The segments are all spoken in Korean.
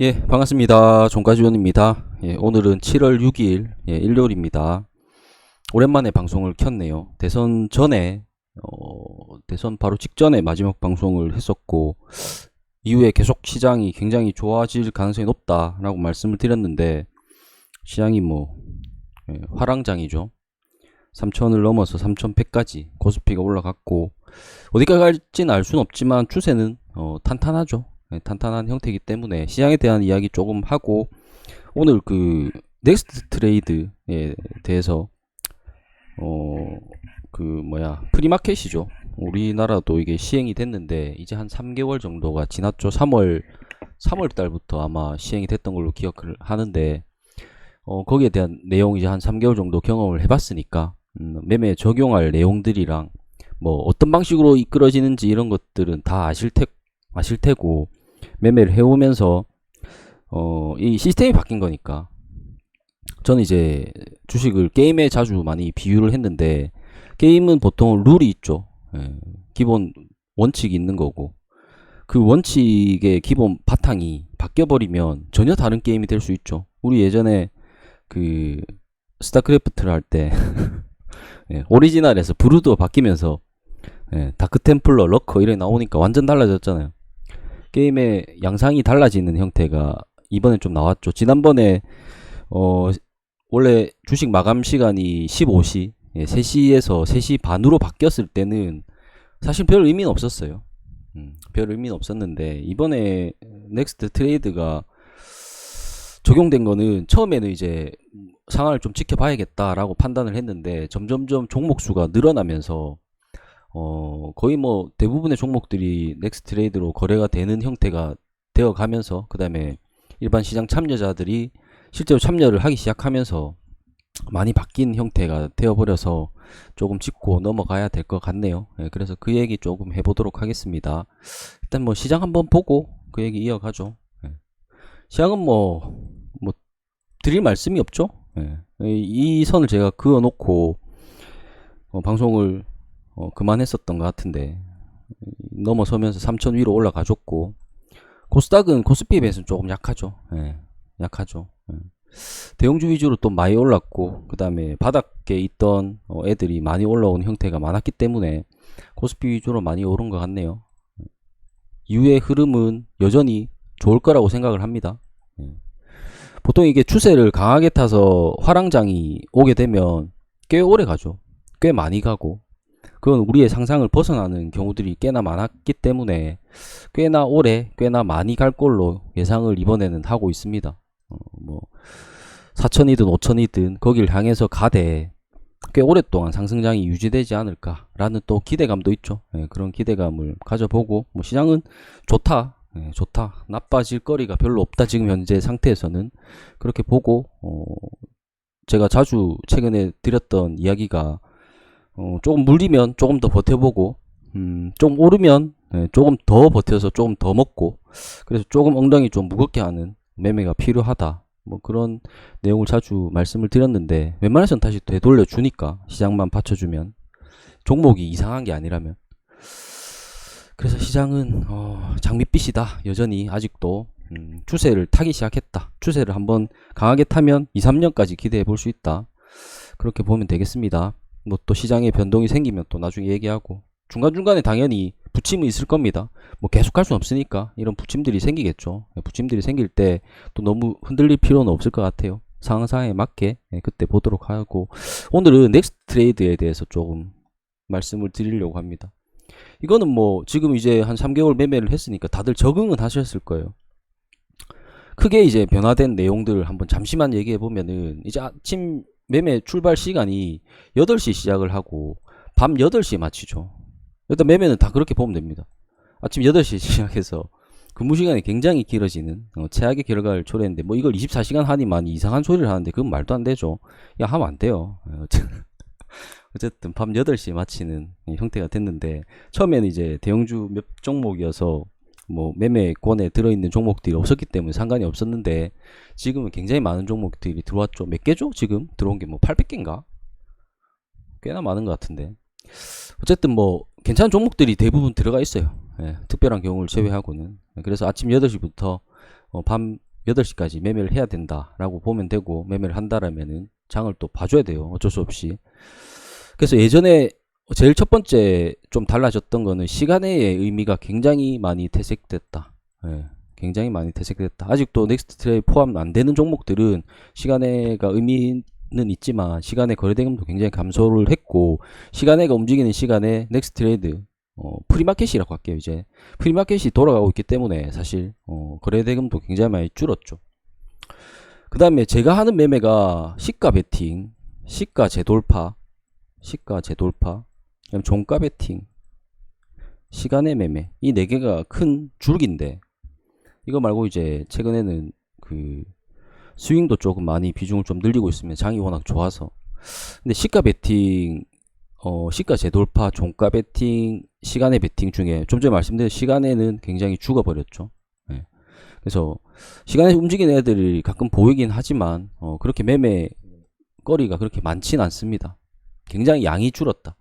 예, 반갑습니다. 종가지원입니다. 예, 오늘은 7월 6일, 일요일입니다. 오랜만에 방송을 켰네요. 대선 전에, 대선 바로 직전에 마지막 방송을 했었고, 이후에 계속 시장이 굉장히 좋아질 가능성이 높다라고 말씀을 드렸는데, 시장이 화랑장이죠. 3천을 넘어서 3,100까지 코스피가 올라갔고, 어디까지 갈지는 알 수는 없지만, 추세는, 탄탄하죠. 탄탄한 형태이기 때문에 시장에 대한 이야기 조금 하고 오늘 그 넥스트 트레이드에 대해서 프리마켓이죠. 우리나라도 이게 시행이 됐는데 이제 한 3개월 정도가 지났죠. 3월 달부터 아마 시행이 됐던 걸로 기억을 하는데 거기에 대한 내용 이제 한 3개월 정도 경험을 해봤으니까 매매에 적용할 내용들이랑 뭐 어떤 방식으로 이끌어지는지 이런 것들은 다 아실 테고 매매를 해오면서 이 시스템이 바뀐 거니까 저는 이제 주식을 게임에 자주 많이 비유를 했는데 게임은 보통 룰이 있죠. 예, 기본 원칙이 있는 거고 그 원칙의 기본 바탕이 바뀌어버리면 전혀 다른 게임이 될 수 있죠. 우리 예전에 그 스타크래프트를 할 때 예, 오리지널에서 브루도 바뀌면서 다크템플러, 러커 이렇게 나오니까 완전 달라졌잖아요. 게임의 양상이 달라지는 형태가 이번에 좀 나왔죠. 지난번에 원래 주식 마감 시간이 15시, 3시에서 3시 반으로 바뀌었을 때는 사실 별 의미는 없었어요. 별 의미는 없었는데 이번에 넥스트 트레이드가 적용된 거는 처음에는 이제 상황을 좀 지켜봐야겠다라고 판단을 했는데 점점점 종목 수가 늘어나면서 거의 뭐 대부분의 종목들이 넥스트 트레이드로 거래가 되는 형태가 되어 가면서 그 다음에 일반 시장 참여자들이 실제로 참여를 하기 시작하면서 많이 바뀐 형태가 되어버려서 조금 짚고 넘어가야 될 것 같네요. 그래서 그 얘기 조금 해보도록 하겠습니다. 일단 뭐 시장 한번 보고 그 얘기 이어가죠. 시장은 뭐 드릴 말씀이 없죠. 이 선을 제가 그어놓고 방송을 그만했었던 것 같은데 넘어서면서 3천 위로 올라가줬고 코스닥은 코스피에 비해서는 조금 약하죠. 약하죠. 대형주 위주로 또 많이 올랐고 그 다음에 바닥에 있던 애들이 많이 올라온 형태가 많았기 때문에 코스피 위주로 많이 오른 것 같네요. 이후의 흐름은 여전히 좋을 거라고 생각을 합니다. 보통 이게 추세를 강하게 타서 화랑장이 오게 되면 꽤 오래 가죠. 꽤 많이 가고 그건 우리의 상상을 벗어나는 경우들이 꽤나 많았기 때문에 꽤나 오래 꽤나 많이 갈 걸로 예상을 이번에는 하고 있습니다. 뭐 4천이든 5천이든 거길 향해서 가되 꽤 오랫동안 상승장이 유지되지 않을까라는 또 기대감도 있죠. 그런 기대감을 가져보고 뭐 시장은 좋다. 좋다. 나빠질 거리가 별로 없다. 지금 현재 상태에서는 그렇게 보고 제가 자주 최근에 드렸던 이야기가 조금 물리면 조금 더 버텨보고 좀 오르면 조금 더 버텨서 조금 더 먹고 그래서 조금 엉덩이 좀 무겁게 하는 매매가 필요하다. 뭐 그런 내용을 자주 말씀을 드렸는데 웬만해서는 다시 되돌려 주니까 시장만 받쳐주면 종목이 이상한 게 아니라면 그래서 시장은 장밋빛이다. 여전히 아직도 추세를 타기 시작했다. 추세를 한번 강하게 타면 2, 3년까지 기대해 볼 수 있다. 그렇게 보면 되겠습니다. 뭐 또 시장에 변동이 생기면 또 나중에 얘기하고 중간중간에 당연히 부침이 있을 겁니다. 뭐 계속 할 수는 없으니까 이런 부침들이 생기겠죠. 부침들이 생길 때 또 너무 흔들릴 필요는 없을 것 같아요. 상황에 맞게 그때 보도록 하고 오늘은 넥스트 트레이드에 대해서 조금 말씀을 드리려고 합니다. 이거는 뭐 지금 이제 한 3개월 매매를 했으니까 다들 적응은 하셨을 거예요. 크게 이제 변화된 내용들을 한번 잠시만 얘기해 보면은 이제 아침 매매 출발 시간이 8시 시작을 하고 밤 8시에 마치죠. 일단 매매는 다 그렇게 보면 됩니다. 아침 8시에 시작해서 근무 시간이 굉장히 길어지는 최악의 결과를 초래했는데 뭐 이걸 24시간 하니만 이상한 소리를 하는데 그건 말도 안 되죠. 야 하면 안 돼요. 어쨌든 밤 8시에 마치는 형태가 됐는데 처음에는 이제 대형주 몇 종목이어서 뭐 매매권에 들어있는 종목들이 없었기 때문에 상관이 없었는데 지금은 굉장히 많은 종목들이 들어왔죠. 몇 개죠? 지금 들어온 게 뭐 800개인가? 꽤나 많은 것 같은데 어쨌든 뭐 괜찮은 종목들이 대부분 들어가 있어요. 특별한 경우를 제외하고는. 그래서 아침 8시부터 밤 8시까지 매매를 해야 된다라고 보면 되고, 매매를 한다라면은 장을 또 봐줘야 돼요. 어쩔 수 없이. 그래서 예전에 제일 첫 번째 좀 달라졌던 거는 시간의 의미가 굉장히 많이 퇴색됐다. 예, 굉장히 많이 퇴색됐다. 아직도 넥스트 트레이드 포함 안 되는 종목들은 시간의가 의미는 있지만 시간의 거래 대금도 굉장히 감소를 했고, 시간의가 움직이는 시간에 넥스트 트레이드 프리마켓이라고 할게요. 이제 프리마켓이 돌아가고 있기 때문에 사실 거래 대금도 굉장히 많이 줄었죠. 그 다음에 제가 하는 매매가 시가 베팅, 시가 재돌파, 시가 재돌파, 그다음 종가 베팅, 시간의 매매, 이 네 개가 큰 줄기인데, 이거 말고 이제 최근에는 그 스윙도 조금 많이 비중을 좀 늘리고 있으면 장이 워낙 좋아서. 근데 시가 베팅, 시가 재돌파, 종가 베팅, 시간의 베팅 중에 좀 전에 말씀드린 시간에는 굉장히 죽어버렸죠. 네. 그래서 시간에 움직이는 애들이 가끔 보이긴 하지만 그렇게 매매 거리가 그렇게 많진 않습니다. 굉장히 양이 줄었다.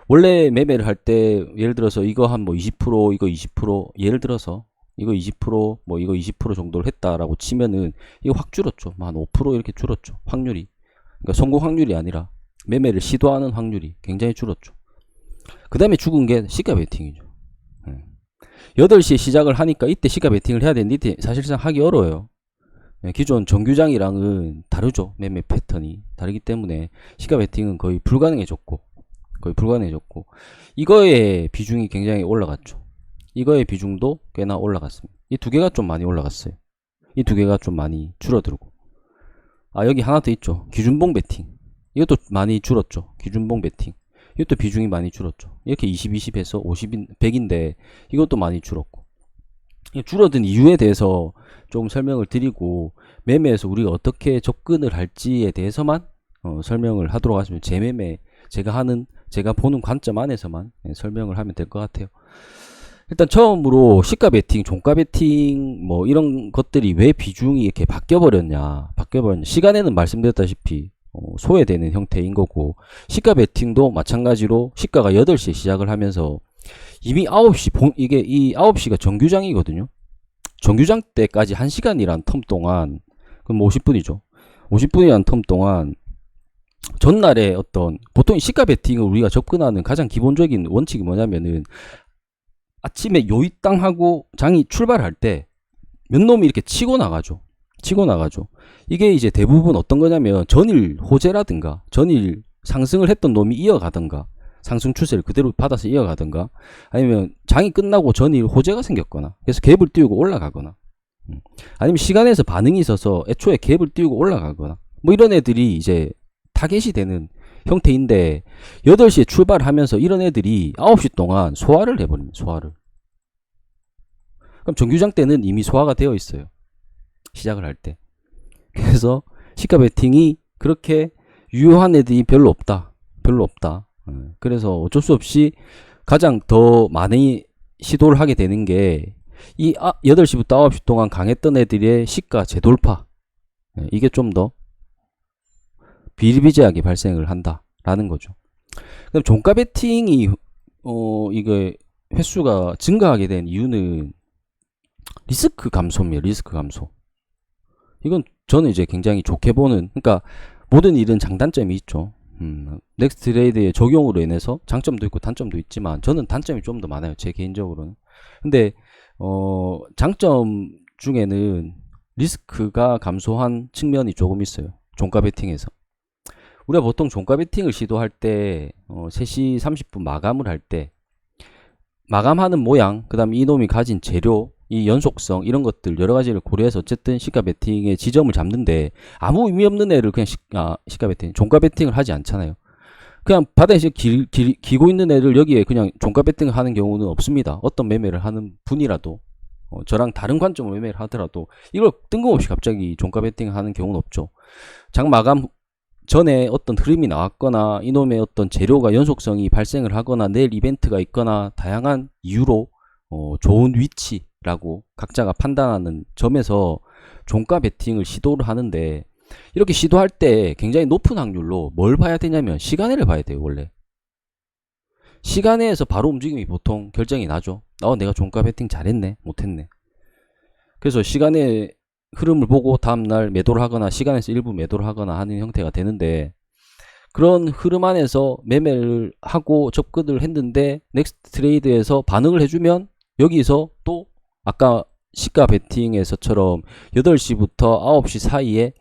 원래 매매를 할 때 예를 들어서 이거 한 뭐 20%, 이거 20%, 예를 들어서 이거 20%, 뭐 이거 20% 정도를 했다라고 치면은 이거 확 줄었죠. 한 5% 이렇게 줄었죠. 확률이. 그러니까 성공 확률이 아니라 매매를 시도하는 확률이 굉장히 줄었죠. 그 다음에 죽은 게 시가 베팅이죠. 8시에 시작을 하니까 이때 시가 베팅을 해야 되는데 이때 사실상 하기 어려워요. 기존 정규장이랑은 다르죠. 매매 패턴이 다르기 때문에 시가 베팅은 거의 불가능해졌고, 이거의 비중이 굉장히 올라갔죠. 이거의 비중도 꽤나 올라갔습니다. 이 두 개가 좀 많이 올라갔어요. 이 두 개가 좀 많이 줄어들고, 여기 하나 더 있죠. 기준봉 베팅. 이것도 많이 줄었죠. 기준봉 베팅. 이것도 비중이 많이 줄었죠. 이렇게 20, 20에서 50, 100인데 이것도 많이 줄었고. 줄어든 이유에 대해서 조금 설명을 드리고, 매매에서 우리가 어떻게 접근을 할지에 대해서만 설명을 하도록 하시면, 제 매매, 제가 보는 관점 안에서만 설명을 하면 될 것 같아요. 일단 처음으로 시가 베팅, 종가 베팅 뭐 이런 것들이 왜 비중이 이렇게 바뀌어버렸냐. 시간에는 말씀드렸다시피 소외되는 형태인 거고, 시가 베팅도 마찬가지로 시가가 8시에 시작을 하면서 이미 9시, 이게 이 9시가 정규장이거든요. 정규장 때까지 1시간이란 텀 동안, 그럼 50분이죠. 50분이란 텀 동안 전날에 보통 시가 베팅을 우리가 접근하는 가장 기본적인 원칙이 뭐냐면은, 아침에 요이땅 하고 장이 출발할 때 몇 놈이 이렇게 치고 나가죠. 이게 이제 대부분 어떤 거냐면, 전일 호재라든가 전일 상승을 했던 놈이 이어가든가, 상승 추세를 그대로 받아서 이어가든가, 아니면 장이 끝나고 전일 호재가 생겼거나 그래서 갭을 띄우고 올라가거나, 아니면 시간에서 반응이 있어서 애초에 갭을 띄우고 올라가거나, 뭐 이런 애들이 이제 타겟이 되는 형태인데, 8시에 출발하면서 이런 애들이 9시 동안 소화를 해버립니다. 소화를. 그럼 정규장 때는 이미 소화가 되어 있어요. 시작을 할 때. 그래서 시가 베팅이 그렇게 유효한 애들이 별로 없다. 그래서 어쩔 수 없이 가장 더 많이 시도를 하게 되는 게 이 8시부터 9시 동안 강했던 애들의 시가 재돌파. 이게 좀 더 비일비재하게 발생을 한다라는 거죠. 그럼 종가 베팅이 이게 횟수가 증가하게 된 이유는 리스크 감소입니다. 리스크 감소. 이건 저는 이제 굉장히 좋게 보는, 그러니까 모든 일은 장단점이 있죠. 넥스트 트레이드의 적용으로 인해서 장점도 있고 단점도 있지만, 저는 단점이 좀 더 많아요. 제 개인적으로는. 근데 장점 중에는 리스크가 감소한 측면이 조금 있어요. 종가 베팅에서. 우리가 보통 종가 베팅을 시도할 때 3시 30분 마감을 할 때 마감하는 모양, 그 다음에 이놈이 가진 재료, 이 연속성, 이런 것들 여러 가지를 고려해서 어쨌든 시가 베팅의 지점을 잡는데, 아무 의미 없는 애를 그냥 시가 베팅, 종가 베팅을 하지 않잖아요. 그냥 바닥에서 기고 있는 애를 여기에 그냥 종가 베팅을 하는 경우는 없습니다. 어떤 매매를 하는 분이라도, 저랑 다른 관점으로 매매를 하더라도 이걸 뜬금없이 갑자기 종가 베팅을 하는 경우는 없죠. 장 마감 전에 어떤 흐름이 나왔거나, 이놈의 어떤 재료가 연속성이 발생을 하거나, 내일 이벤트가 있거나, 다양한 이유로 좋은 위치라고 각자가 판단하는 점에서 종가 베팅을 시도를 하는데, 이렇게 시도할 때 굉장히 높은 확률로 뭘 봐야 되냐면 시간애를 봐야 돼요. 원래 시간애에서 바로 움직임이 보통 결정이 나죠. 내가 종가 베팅 잘했네 못했네. 그래서 시간애 흐름을 보고 다음날 매도를 하거나 시간에서 일부 매도를 하거나 하는 형태가 되는데, 그런 흐름 안에서 매매를 하고 접근을 했는데 넥스트 트레이드에서 반응을 해주면 여기서 또 아까 시가 베팅에서처럼 8시부터 9시 사이에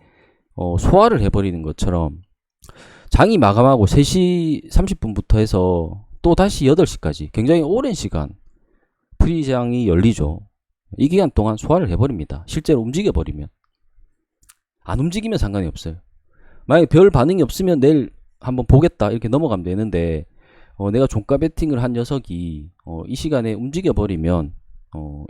소화를 해버리는 것처럼 장이 마감하고 3시 30분부터 해서 또 다시 8시까지 굉장히 오랜 시간 프리장이 열리죠. 이 기간 동안 소화를 해버립니다. 실제로 움직여버리면. 안 움직이면 상관이 없어요. 만약에 별 반응이 없으면 내일 한번 보겠다 이렇게 넘어가면 되는데, 내가 종가 베팅을 한 녀석이 이 시간에 움직여버리면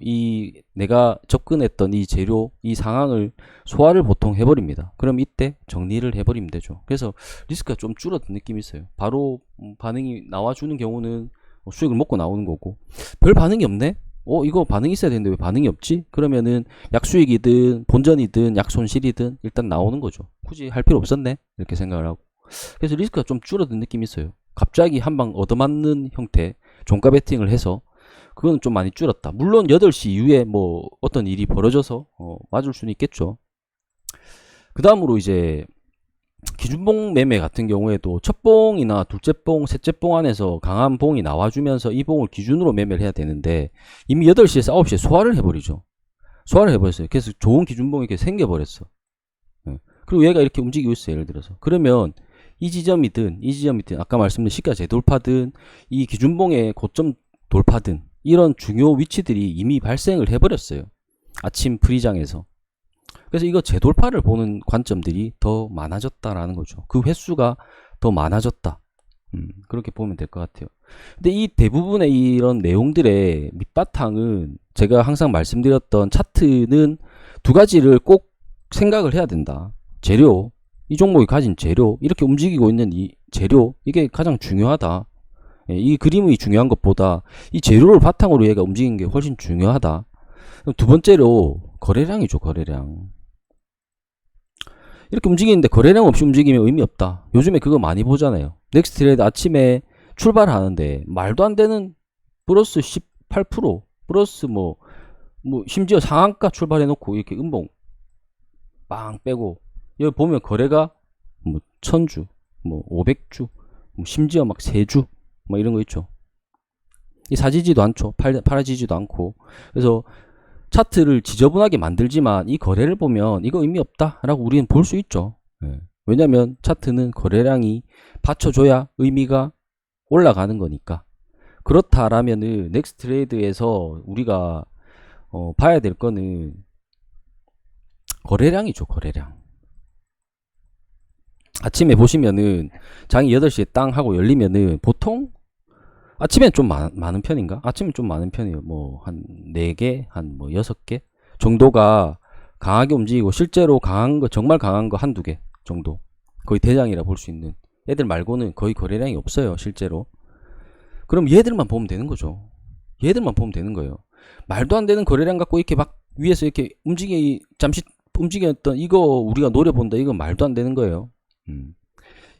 이 내가 접근했던 이 재료, 이 상황을 소화를 보통 해버립니다. 그럼 이때 정리를 해버리면 되죠. 그래서 리스크가 좀 줄어든 느낌이 있어요. 바로 반응이 나와주는 경우는 수익을 먹고 나오는 거고, 별 반응이 없네? 이거 반응이 있어야 되는데 왜 반응이 없지? 그러면은 약수익이든 본전이든 약손실이든 일단 나오는 거죠. 굳이 할 필요 없었네? 이렇게 생각을 하고. 그래서 리스크가 좀 줄어든 느낌이 있어요. 갑자기 한 방 얻어맞는 형태 종가 베팅을 해서 그건 좀 많이 줄었다. 물론 8시 이후에 뭐 어떤 일이 벌어져서 맞을 수는 있겠죠. 그 다음으로 이제 기준봉 매매 같은 경우에도 첫 봉이나 둘째 봉, 셋째 봉 안에서 강한 봉이 나와주면서 이 봉을 기준으로 매매를 해야 되는데 이미 8시에서 9시에 소화를 해버리죠. 소화를 해버렸어요. 그래서 좋은 기준봉이 이렇게 생겨버렸어. 그리고 얘가 이렇게 움직이고 있어요. 예를 들어서. 그러면 이 지점이든 아까 말씀드린 시가 재돌파든 이 기준봉의 고점 돌파든 이런 중요 위치들이 이미 발생을 해버렸어요. 아침 프리장에서. 그래서 이거 재돌파를 보는 관점들이 더 많아졌다라는 거죠. 그 횟수가 더 많아졌다. 그렇게 보면 될 것 같아요. 근데 이 대부분의 이런 내용들의 밑바탕은 제가 항상 말씀드렸던 차트는 두 가지를 꼭 생각을 해야 된다. 재료, 이 종목이 가진 재료, 이렇게 움직이고 있는 이 재료, 이게 가장 중요하다. 이 그림이 중요한 것보다 이 재료를 바탕으로 얘가 움직이는 게 훨씬 중요하다. 두 번째로 거래량이죠. 거래량. 이렇게 움직이는데 거래량 없이 움직이면 의미 없다. 요즘에 그거 많이 보잖아요. 넥스트 트레이드 아침에 출발하는데 말도 안 되는 플러스 18% 플러스 뭐 심지어 상한가 출발해 놓고 이렇게 음봉 빵 빼고 여기 보면 거래가 뭐 1000주 뭐 500주 심지어 막 3주 뭐 이런 거 있죠. 이 사지지도 않죠. 팔아지지도 않고. 그래서 차트를 지저분하게 만들지만 이 거래를 보면 이거 의미 없다 라고 우리는 볼 수 있죠. 왜냐면 차트는 거래량이 받쳐줘야 의미가 올라가는 거니까. 그렇다라면은 넥스트 트레이드에서 우리가 봐야 될 거는 거래량이죠. 거래량. 아침에 보시면은 장이 8시에 땅 하고 열리면은 보통 아침엔 좀 많은 편인가? 아침엔 좀 많은 편이에요. 뭐 한 4개, 한 뭐 6개 정도가 강하게 움직이고, 실제로 강한 거, 정말 강한 거 한두 개 정도. 거의 대장이라 볼 수 있는 애들 말고는 거의 거래량이 없어요, 실제로. 그럼 얘들만 보면 되는 거죠. 얘들만 보면 되는 거예요. 말도 안 되는 거래량 갖고 이렇게 막 위에서 이렇게 잠시 움직였던 이거 우리가 노려본다. 이거 말도 안 되는 거예요.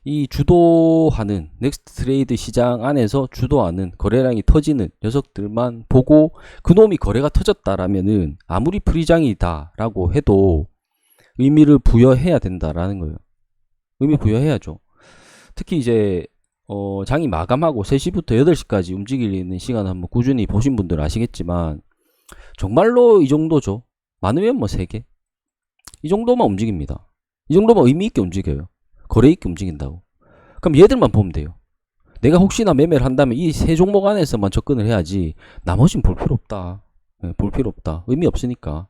이 주도하는 넥스트 트레이드 시장 안에서 주도하는 거래량이 터지는 녀석들만 보고 그놈이 거래가 터졌다라면은 아무리 프리장이다 라고 해도 의미를 부여해야 된다라는 거예요. 의미 부여해야죠. 특히 이제 장이 마감하고 3시부터 8시까지 움직이는 시간 한번 꾸준히 보신 분들 아시겠지만 정말로 이 정도죠. 많으면 뭐 3개 이 정도만 움직입니다. 이 정도만 의미 있게 움직여요. 거래 있게 움직인다고. 그럼 얘들만 보면 돼요. 내가 혹시나 매매를 한다면 이 세 종목 안에서만 접근을 해야지 나머지는 볼 필요 없다. 볼 필요 없다. 의미 없으니까.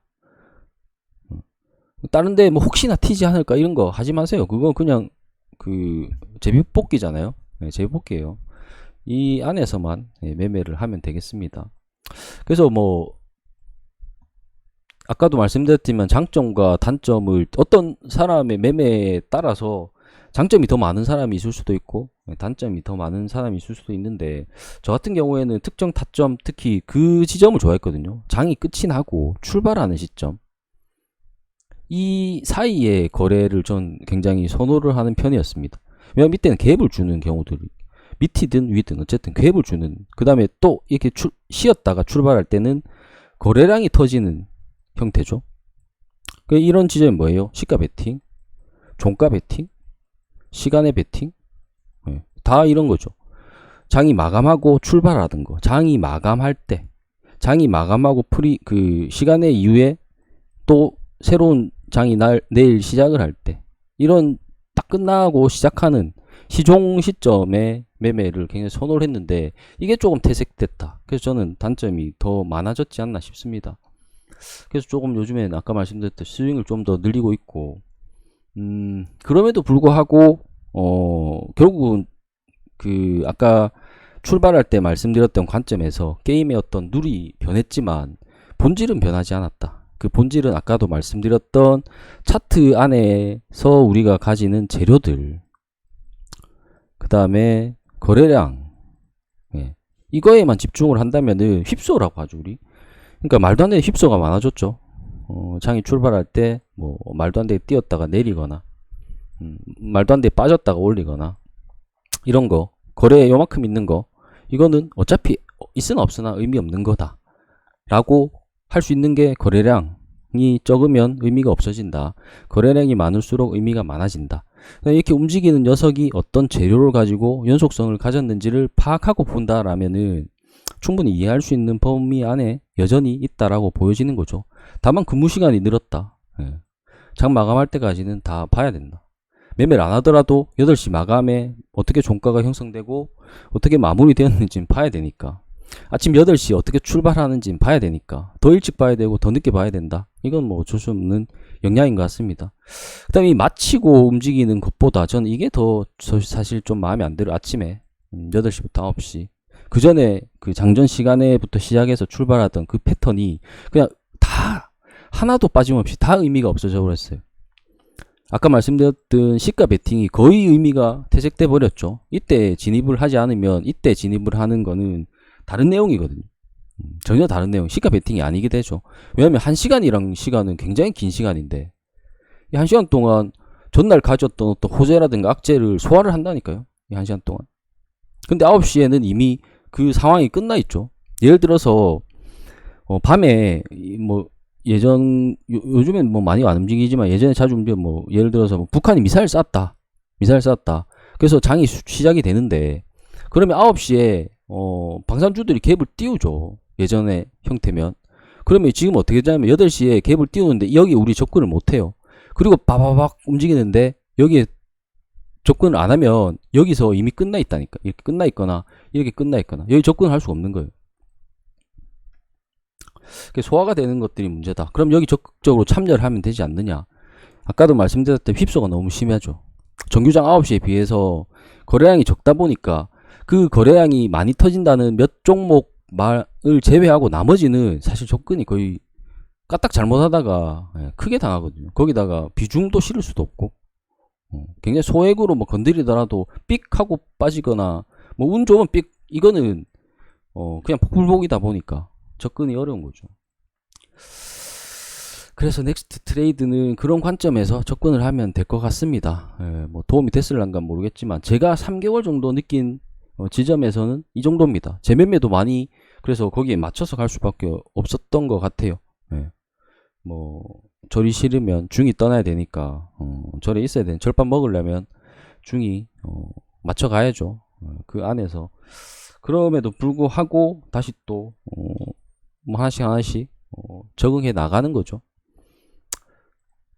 다른데 뭐 혹시나 튀지 않을까 이런 거 하지 마세요. 그건 그냥 그 제비뽑기잖아요. 제비뽑기예요. 이 안에서만 매매를 하면 되겠습니다. 그래서 뭐 아까도 말씀드렸지만 장점과 단점을 어떤 사람의 매매에 따라서 장점이 더 많은 사람이 있을 수도 있고 단점이 더 많은 사람이 있을 수도 있는데, 저 같은 경우에는 특정 타점, 특히 그 지점을 좋아했거든요. 장이 끝이 나고 출발하는 시점, 이 사이에 거래를 전 굉장히 선호를 하는 편이었습니다. 왜냐면 이때는 갭을 주는 경우들이 밑이든 위든 어쨌든 갭을 주는, 그 다음에 또 이렇게 쉬었다가 출발할 때는 거래량이 터지는 형태죠. 이런 지점이 뭐예요? 시가 베팅, 종가 베팅, 시간의 베팅, 예, 다 이런 거죠. 장이 마감하고 출발하던 거, 장이 마감할 때, 장이 마감하고 그 시간의 이후에 또 새로운 장이 내일 시작을 할 때, 이런 딱 끝나고 시작하는 시종 시점에 매매를 굉장히 선호를 했는데 이게 조금 퇴색됐다. 그래서 저는 단점이 더 많아졌지 않나 싶습니다. 그래서 조금 요즘엔 아까 말씀드렸듯이 스윙을 좀 더 늘리고 있고, 그럼에도 불구하고 결국은 그 아까 출발할 때 말씀드렸던 관점에서 게임의 어떤 룰이 변했지만 본질은 변하지 않았다. 그 본질은 아까도 말씀드렸던 차트 안에서 우리가 가지는 재료들, 그 다음에 거래량, 예, 이거에만 집중을 한다면은 휩소라고 하죠 우리. 그러니까 말도 안 되는 휩소가 많아졌죠. 장이 출발할 때 뭐 말도 안 되게 뛰었다가 내리거나, 말도 안 되게 빠졌다가 올리거나, 이런 거 거래에 요만큼 있는 거, 이거는 어차피 있으나 없으나 의미 없는 거다 라고 할 수 있는 게 거래량이 적으면 의미가 없어진다. 거래량이 많을수록 의미가 많아진다. 이렇게 움직이는 녀석이 어떤 재료를 가지고 연속성을 가졌는지를 파악하고 본다라면은 충분히 이해할 수 있는 범위 안에 여전히 있다라고 보여지는 거죠. 다만 근무 시간이 늘었다. 예. 장 마감할 때까지는 다 봐야 된다. 매매를 안 하더라도 8시 마감에 어떻게 종가가 형성되고 어떻게 마무리되었는지는 봐야 되니까, 아침 8시 어떻게 출발하는지는 봐야 되니까 더 일찍 봐야 되고 더 늦게 봐야 된다. 이건 뭐 어쩔 수 없는 역량인 것 같습니다. 그 다음에 이 마치고 움직이는 것보다 저는 이게 더 사실 좀 마음에 안 들어요. 아침에 8시부터 9시 그 전에 그 장전 시간에부터 시작해서 출발하던 그 패턴이 그냥 다 하나도 빠짐없이 다 의미가 없어져 버렸어요. 아까 말씀드렸던 시가 베팅이 거의 의미가 퇴색돼 버렸죠. 이때 진입을 하지 않으면 이때 진입을 하는 거는 다른 내용이거든요. 전혀 다른 내용, 시가 베팅이 아니게 되죠. 왜냐하면 1시간이랑 시간은 굉장히 긴 시간인데 이 1시간 동안 전날 가졌던 어떤 호재라든가 악재를 소화를 한다니까요. 이 1시간 동안. 근데 9시에는 이미 그 상황이 끝나 있죠. 예를 들어서 밤에 뭐 요즘엔 뭐 많이 안 움직이지만 예전에 자주 움직여, 뭐 예를 들어서 뭐 북한이 미사일 쐈다. 그래서 장이 시작이 되는데 그러면 9시에 방산주들이 갭을 띄우죠. 예전의 형태면. 그러면 지금 어떻게 되냐면 8시에 갭을 띄우는데 여기 우리 접근을 못해요. 그리고 바바박 움직이는데 여기에 접근을 안 하면 여기서 이미 끝나 있다니까. 이렇게 끝나 있거나 이렇게 끝나 있거나 여기 접근을 할 수가 없는 거예요. 소화가 되는 것들이 문제다. 그럼 여기 적극적으로 참여를 하면 되지 않느냐. 아까도 말씀드렸던 휩소가 너무 심하죠. 정규장 9시에 비해서 거래량이 적다 보니까 그 거래량이 많이 터진다는 몇 종목 말을 제외하고 나머지는 사실 접근이 거의 까딱 잘못하다가 크게 당하거든요. 거기다가 비중도 실을 수도 없고 굉장히 소액으로 뭐 건드리더라도 삑 하고 빠지거나 뭐 운 좋으면 삑, 이거는 그냥 폭불복이다 보니까 접근이 어려운 거죠. 그래서 넥스트 트레이드는 그런 관점에서 접근을 하면 될 것 같습니다. 뭐 도움이 됐을란가 모르겠지만 제가 3개월 정도 느낀 지점에서는 이 정도입니다. 재매매도 많이 그래서 거기에 맞춰서 갈 수밖에 없었던 것 같아요. 뭐 절이 싫으면 중이 떠나야 되니까 절에 있어야 되는, 절밥 먹으려면 중이 맞춰 가야죠. 그 안에서 그럼에도 불구하고 다시 또 뭐 하나씩 적응해 나가는 거죠.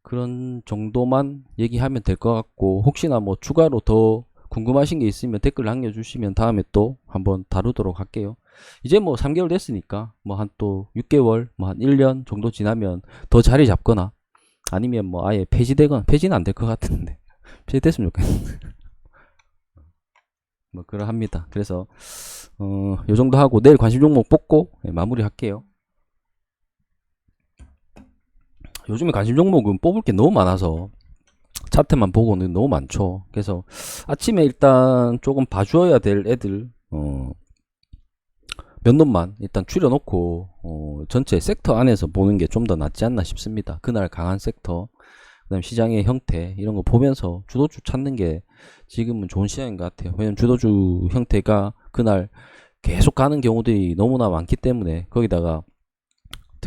그런 정도만 얘기하면 될 것 같고, 혹시나 뭐 추가로 더 궁금하신 게 있으면 댓글 남겨주시면 다음에 또 한번 다루도록 할게요. 이제 뭐 3개월 됐으니까 뭐 한 또 6개월 뭐 한 1년 정도 지나면 더 자리 잡거나 아니면 뭐 아예 폐지되거나, 폐지는 안 될 것 같은데 폐지됐으면 좋겠는데 뭐 그러합니다. 그래서 요 정도 하고 내일 관심 종목 뽑고 마무리 할게요. 요즘에 관심 종목은 뽑을 게 너무 많아서 차트만 보고는 너무 많죠. 그래서 아침에 일단 조금 봐주어야 될 애들 몇 놈만 일단 추려놓고 전체 섹터 안에서 보는 게 좀 더 낫지 않나 싶습니다. 그날 강한 섹터, 그 다음 시장의 형태 이런 거 보면서 주도주 찾는 게 지금은 좋은 시장인 것 같아요. 왜냐면 주도주 형태가 그날 계속 가는 경우들이 너무나 많기 때문에, 거기다가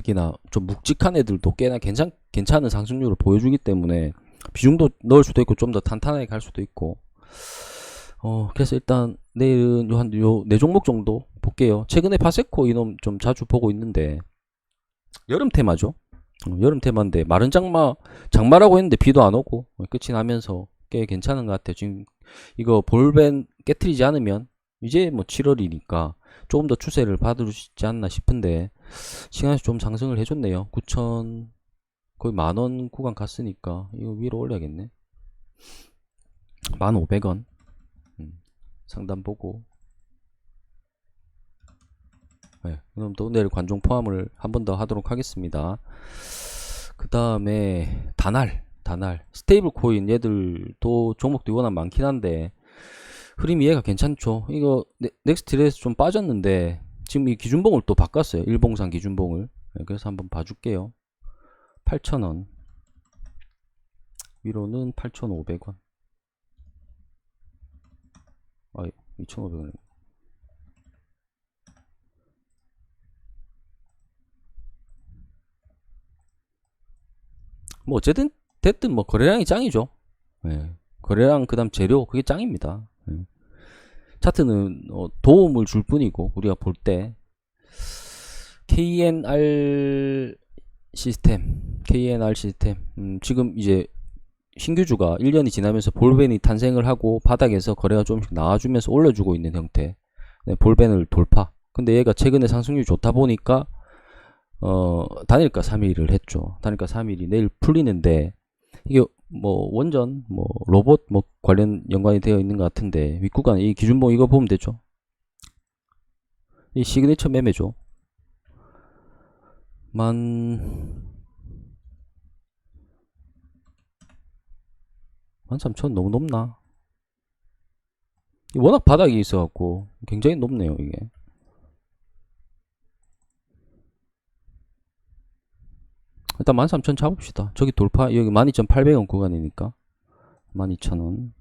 특히나 좀 묵직한 애들도 꽤나 괜찮은 상승률을 보여주기 때문에 비중도 넣을 수도 있고 좀 더 탄탄하게 갈 수도 있고. 그래서 일단 내일은 요 네 종목 정도 볼게요. 최근에 파세코 이놈 좀 자주 보고 있는데 여름 테마죠. 여름 테마인데 마른 장마라고 했는데 비도 안 오고 끝이 나면서 꽤 괜찮은 것 같아요. 지금 이거 볼벤 깨트리지 않으면 이제 뭐 7월이니까 조금 더 추세를 받을 수 있지 않나 싶은데 시간이 좀 상승을 해줬네요. 9천 거의 만원 구간 갔으니까 이거 위로 올려야겠네. 1,500원 상단 보고. 네, 그럼 또 내일 관종 포함을 한 번 더 하도록 하겠습니다. 그 다음에 다날 스테이블 코인 얘들도 종목도 워낙 많긴 한데 흐름이 얘가 괜찮죠. 이거 넥스트레에서 좀 빠졌는데 지금 이 기준봉을 또 바꿨어요. 일봉상 기준봉을. 네, 그래서 한번 봐줄게요. 8,000원 위로는 8,500원. 2,500원. 뭐 어쨌든 됐든 뭐 거래량이 짱이죠. 네. 거래량 그다음 재료 그게 짱입니다. 네. 차트는 도움을 줄 뿐이고 우리가 볼 때 KNR 시스템 지금 이제 신규주가 1년이 지나면서 볼벤이 탄생을 하고 바닥에서 거래가 조금씩 나와주면서 올려주고 있는 형태. 네, 볼벤을 돌파. 근데 얘가 최근에 상승률이 좋다 보니까 단일가 3일을 했죠. 단일가 3일이 내일 풀리는데 이게 뭐 원전 뭐 로봇 뭐 관련 연관이 되어 있는 것 같은데 윗구간 이 기준봉 이거 보면 되죠. 이 시그니처 매매죠. 13,000 너무 높나? 워낙 바닥이 있어갖고 굉장히 높네요 이게. 일단 13,000 잡읍시다. 저기 돌파 여기 12,800원 구간이니까 12,000원.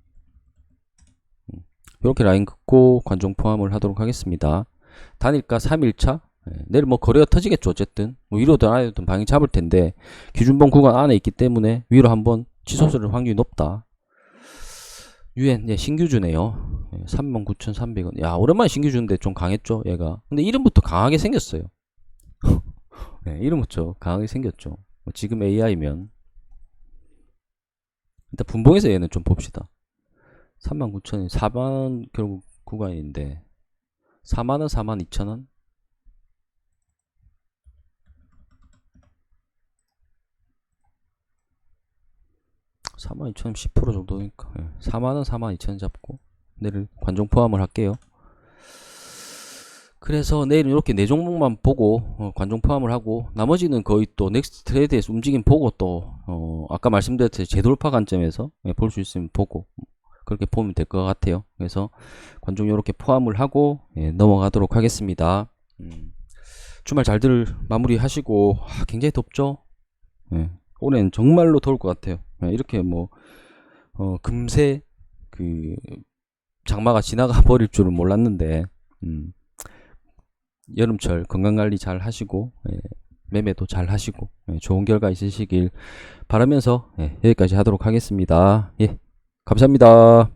이렇게 라인 긋고 관종 포함을 하도록 하겠습니다. 단일가 3일차 내일 뭐 거래가 터지겠죠. 어쨌든 뭐 위로든 아래든 방향 잡을 텐데 기준봉 구간 안에 있기 때문에 위로 한번 치솟을 확률이 높다. 유엔 신규주네요. 39,300원. 야 오랜만에 신규주인데 좀 강했죠 얘가. 근데 이름부터 강하게 생겼어요. 네, 이름부터 강하게 생겼죠. 지금 AI면 일단 분봉에서 얘는 좀 봅시다. 39,000원 4만원 결국 구간인데 4만원 42,000원 42,000원 10% 정도니까 4만원 42,000원 잡고 내일 관종 포함을 할게요. 그래서 내일은 이렇게 네 종목만 보고 관종 포함을 하고 나머지는 거의 또 넥스트 트레이드에서 움직임 보고 또 아까 말씀드렸듯이 재돌파 관점에서 볼 수 있으면 보고 그렇게 보면 될 것 같아요. 그래서 관종 이렇게 포함을 하고 넘어가도록 하겠습니다. 주말 잘들 마무리 하시고 굉장히 덥죠. 올해는 정말로 더울 것 같아요. 이렇게 뭐 금세 그 장마가 지나가 버릴 줄은 몰랐는데 여름철 건강관리 잘 하시고 매매도 잘 하시고 좋은 결과 있으시길 바라면서 여기까지 하도록 하겠습니다. 감사합니다.